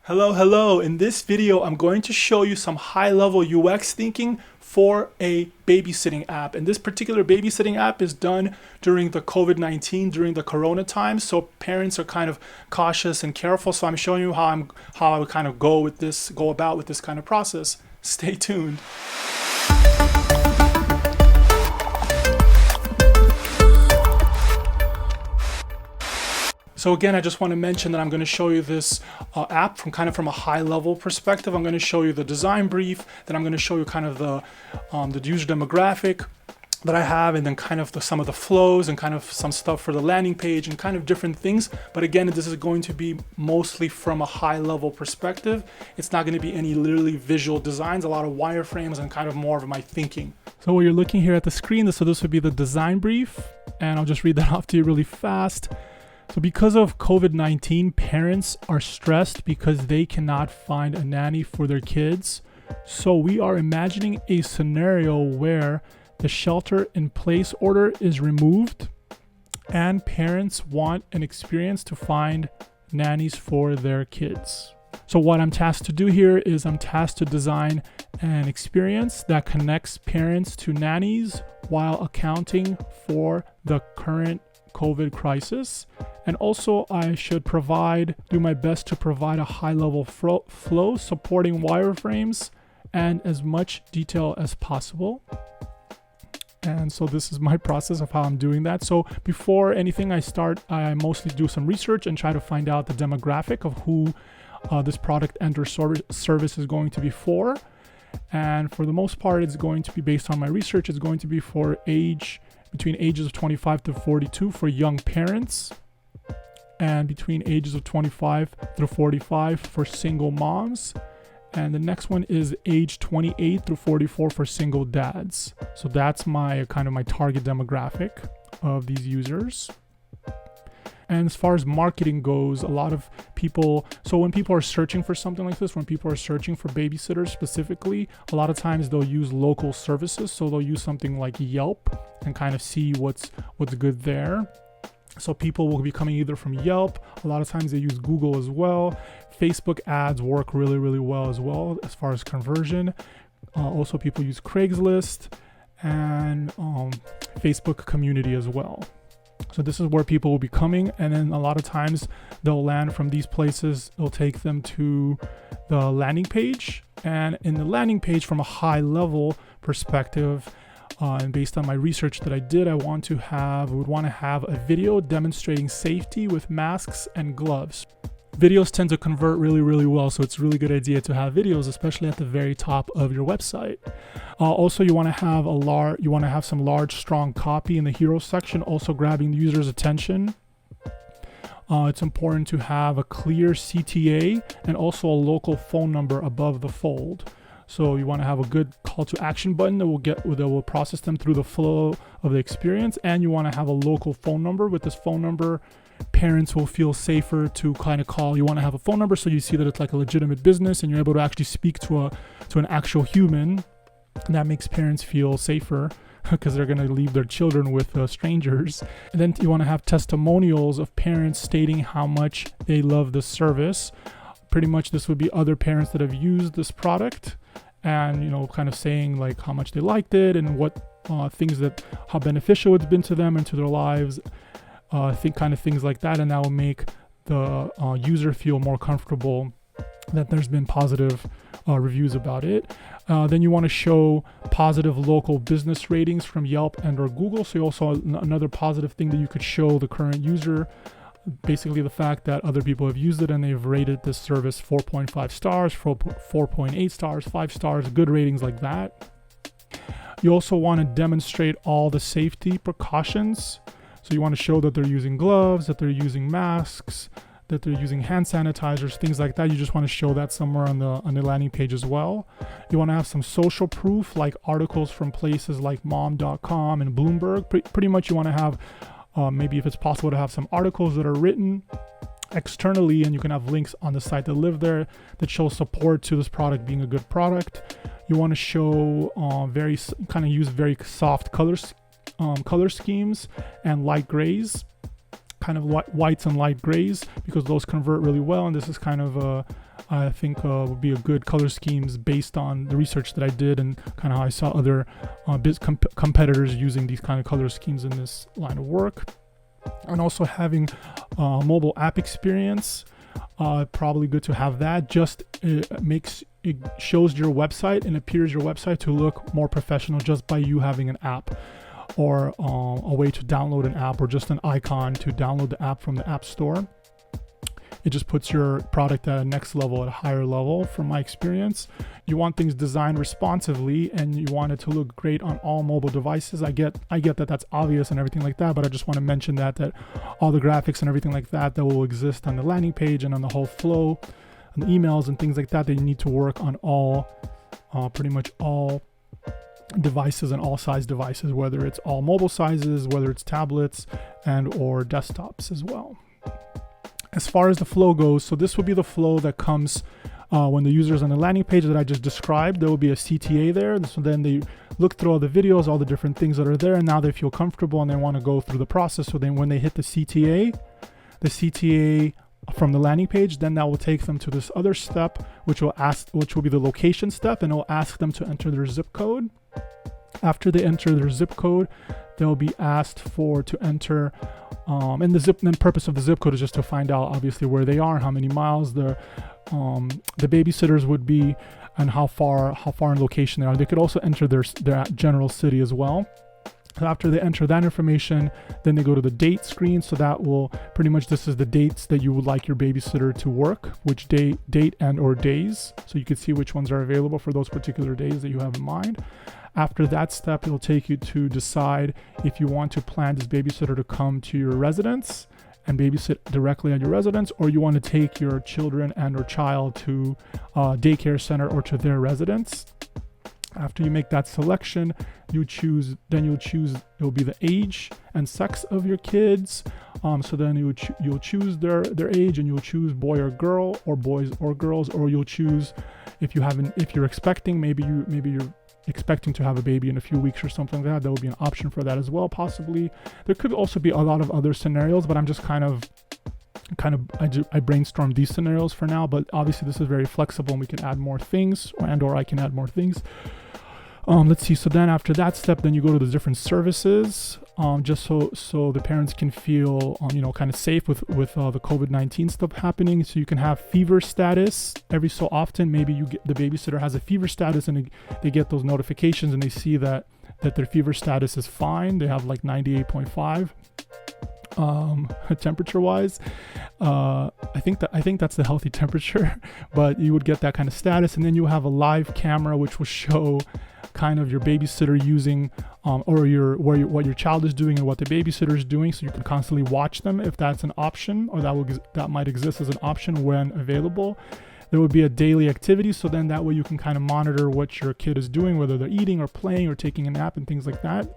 Hello. In this video, I'm going to show you some high-level UX thinking for a babysitting app. And this particular babysitting app is done during the COVID-19, during the Corona time. So parents are kind of cautious and careful. So I'm showing you how I would kind of go about with this kind of process. Stay tuned. So again, I just want to mention that I'm going to show you this app from a high level perspective. I'm going to show you the design brief, then I'm going to show you kind of the user demographic that I have, and then kind of some of the flows and kind of some stuff for the landing page and kind of different things. But again, this is going to be mostly from a high level perspective. It's not going to be any literally visual designs, a lot of wireframes and kind of more of my thinking. So what you're looking here at the screen, so this would be the design brief, and I'll just read that off to you really fast. So because of COVID-19, parents are stressed because they cannot find a nanny for their kids. So we are imagining a scenario where the shelter-in-place order is removed and parents want an experience to find nannies for their kids. So what I'm tasked to do here is I'm tasked to design an experience that connects parents to nannies while accounting for the current COVID crisis. And also I should do my best to provide a high-level flow supporting wireframes and as much detail as possible. And so this is my process of how I'm doing that. So before anything I start, I mostly do some research and try to find out the demographic of who this product and or service is going to be for. And for the most part, it's going to be based on my research. It's going to be for between ages of 25 to 42 for young parents, and between ages of 25 through 45 for single moms. And the next one is age 28 through 44 for single dads. So that's my target demographic of these users. And as far as marketing goes, a lot of people, so when people are searching for something like this, when people are searching for babysitters specifically, a lot of times they'll use local services. So they'll use something like Yelp and kind of see what's good there. So people will be coming either from Yelp. A lot of times they use Google as well. Facebook ads work really, really well as well as far as conversion. Also people use Craigslist and Facebook community as well. So this is where people will be coming, and then a lot of times they'll land from these places. It'll take them to the landing page, and in the landing page from a high level perspective, and based on my research that I did, I would want to have a video demonstrating safety with masks and gloves. Videos tend to convert really, really well, so it's a really good idea to have videos, especially at the very top of your website. Also, you want to have some large, strong copy in the hero section, also grabbing the user's attention. It's important to have a clear CTA and also a local phone number above the fold. So you want to have a good call to action button that will process them through the flow of the experience, and you want to have a local phone number. With this phone number, parents will feel safer to kind of call. You want to have a phone number so you see that it's like a legitimate business and you're able to actually speak to an actual human. And that makes parents feel safer because they're going to leave their children with strangers. And then you want to have testimonials of parents stating how much they love the service. Pretty much this would be other parents that have used this product and, kind of saying like how much they liked it and what how beneficial it's been to them and to their lives. Things like that, and that will make the user feel more comfortable that there's been positive reviews about it. Then you want to show positive local business ratings from Yelp and or Google. So also another positive thing that you could show the current user, basically the fact that other people have used it and they've rated this service 4.5 stars, 4.8 stars, 5 stars, good ratings like that. You also want to demonstrate all the safety precautions. So you want to show that they're using gloves, that they're using masks, that they're using hand sanitizers, things like that. You just want to show that somewhere on the landing page as well. You want to have some social proof, like articles from places like mom.com and Bloomberg. Pretty much you want to have, maybe if it's possible, to have some articles that are written externally, and you can have links on the site that live there that show support to this product being a good product. You want to show use very soft color schemes and light grays. kind of whites and light grays, because those convert really well. And this is kind of I think would be a good color schemes based on the research that I did and kind of how I saw other competitors using these kind of color schemes in this line of work. And also having mobile app experience, probably good to have that. Just it shows your website and appears your website to look more professional just by you having an app, or a way to download an app, or just an icon to download the app from the App Store. It just puts your product at a next level, at a higher level from my experience. You want things designed responsively, and you want it to look great on all mobile devices. I get that that's obvious and everything like that, but I just want to mention that all the graphics and everything like that will exist on the landing page and on the whole flow, and the emails and things like that you need to work on all, pretty much all devices and all size devices, whether it's all mobile sizes, whether it's tablets and or desktops as well. As far as the flow goes, so this will be the flow that comes when the user is on the landing page that I just described. There will be a CTA there. So then they look through all the videos, all the different things that are there, and now they feel comfortable and they want to go through the process. So then when they hit the CTA from the landing page, then that will take them to this other step, which will be the location step, and it will ask them to enter their zip code. After they enter their zip code, they'll be asked to enter, and the purpose of the zip code is just to find out obviously where they are, how many miles the babysitters would be, and how far in location they are. They could also enter their general city as well. So after they enter that information, then they go to the date screen. So that will pretty much, this is the dates that you would like your babysitter to work, which date and or days. So you can see which ones are available for those particular days that you have in mind. After that step, it'll take you to decide if you want to plan this babysitter to come to your residence and babysit directly at your residence, or you want to take your children and or child to a daycare center or to their residence. After you make that selection, you'll choose, it'll be the age and sex of your kids. So then you'll choose their age, and you'll choose boy or girl, or boys or girls, or you'll choose if you're expecting, maybe you're expecting to have a baby in a few weeks or something like that. There will be an option for that as well, possibly. There could also be a lot of other scenarios, but I'm just I brainstormed these scenarios for now, but obviously this is very flexible and we can add more things, or I can add more things. Let's see. So then after that step, then you go to the different services, just so the parents can feel, kind of safe with the COVID-19 stuff happening. So you can have fever status every so often. Maybe the babysitter has a fever status, and they get those notifications, and they see that their fever status is fine. They have like 98.5. Temperature wise, I think that's the healthy temperature, but you would get that kind of status. And then you have a live camera which will show kind of your babysitter using what your child is doing and what the babysitter is doing, so you can constantly watch them if that's an option, or that might exist as an option when available. There would be a daily activity, so then that way you can kind of monitor what your kid is doing, whether they're eating or playing or taking a nap and things like that.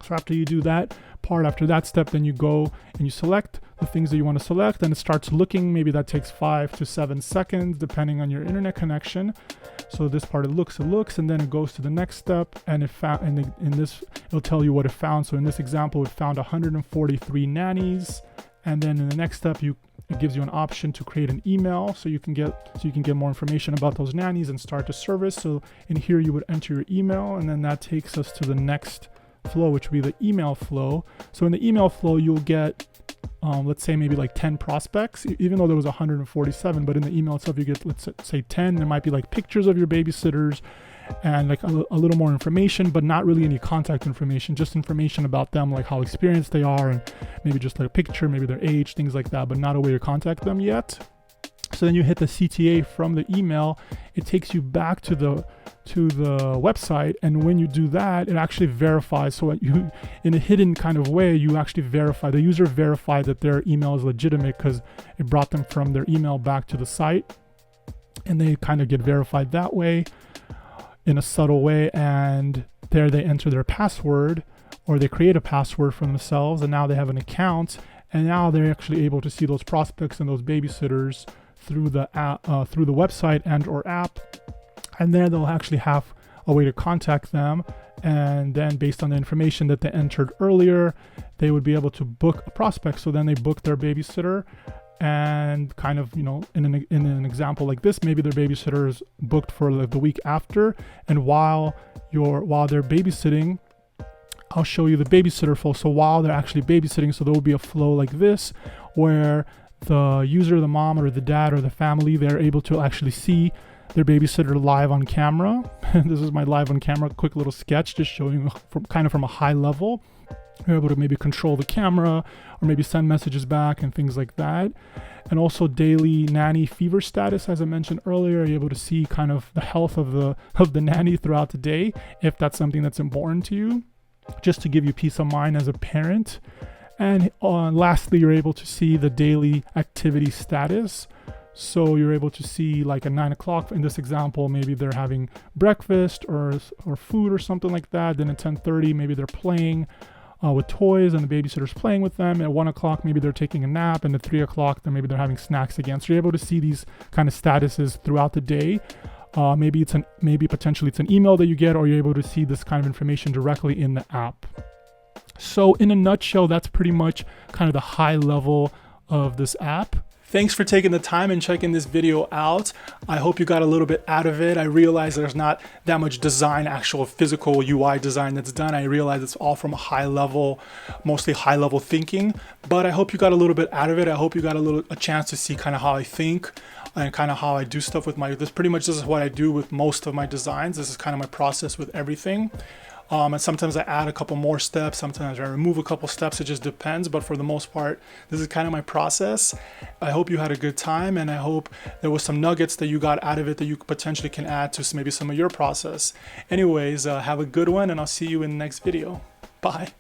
So after you do that part, after that step, then you go and you select the things that you want to select, and it starts looking. Maybe that takes 5 to 7 seconds depending on your internet connection. So this part, it looks, and then it goes to the next step, and it'll tell you what it found. So in this example, it found 143 nannies, and then in the next step, it gives you an option to create an email, so you can get more information about those nannies and start the service. So in here, you would enter your email, and then that takes us to the next flow, which would be the email flow. So in the email flow, you'll get let's say maybe like 10 prospects, even though there was 147, but in the email itself you get, let's say 10. There might be like pictures of your babysitters and like a little more information, but not really any contact information, just information about them, like how experienced they are, and maybe just like a picture, maybe their age, things like that, but not a way to contact them yet. So then you hit the CTA from the email. It takes you back to the website, and when you do that, it actually verifies. So in a hidden kind of way, you actually verify, the user verified that their email is legitimate because it brought them from their email back to the site, and they kind of get verified that way in a subtle way. And there they enter their password, or they create a password for themselves, and now they have an account, and now they're actually able to see those prospects and those babysitters through the website and or app. And then they'll actually have a way to contact them And then based on the information that they entered earlier, they would be able to book a prospect. So then they book their babysitter, and kind of, in an example like this, maybe their babysitter is booked for like the week after. And while they're babysitting, I'll show you the babysitter flow. So while they're actually babysitting, so there will be a flow like this, where the user, the mom or the dad or the family, they're able to actually see their babysitter live on camera. This is my live on camera, quick little sketch, just showing from a high level. You're able to maybe control the camera or maybe send messages back and things like that. And also daily nanny fever status, as I mentioned earlier. You're able to see kind of the health of the nanny throughout the day, if that's something that's important to you, just to give you peace of mind as a parent. And lastly, you're able to see the daily activity status. So you're able to see, like at 9 o'clock in this example, maybe they're having breakfast or food or something like that. Then at 10:30, maybe they're playing with toys and the babysitter's playing with them. At 1 o'clock, maybe they're taking a nap, and at 3 o'clock, then maybe they're having snacks again. So you're able to see these kind of statuses throughout the day. Maybe potentially it's an email that you get, or you're able to see this kind of information directly in the app. So in a nutshell, that's pretty much kind of the high level of this app. Thanks for taking the time and checking this video out. I hope you got a little bit out of it. I realize there's not that much design, actual physical UI design that's done. I realize it's all from a high level, mostly high level thinking, but I hope you got a little bit out of it. I hope you got a chance to see kind of how I think and kind of how I do stuff with this is what I do with most of my designs. This is kind of my process with everything. And sometimes I add a couple more steps, sometimes I remove a couple steps, it just depends, but for the most part, this is kind of my process. I hope you had a good time, and I hope there was some nuggets that you got out of it that you potentially can add to maybe some of your process. Anyways, have a good one, and I'll see you in the next video. Bye.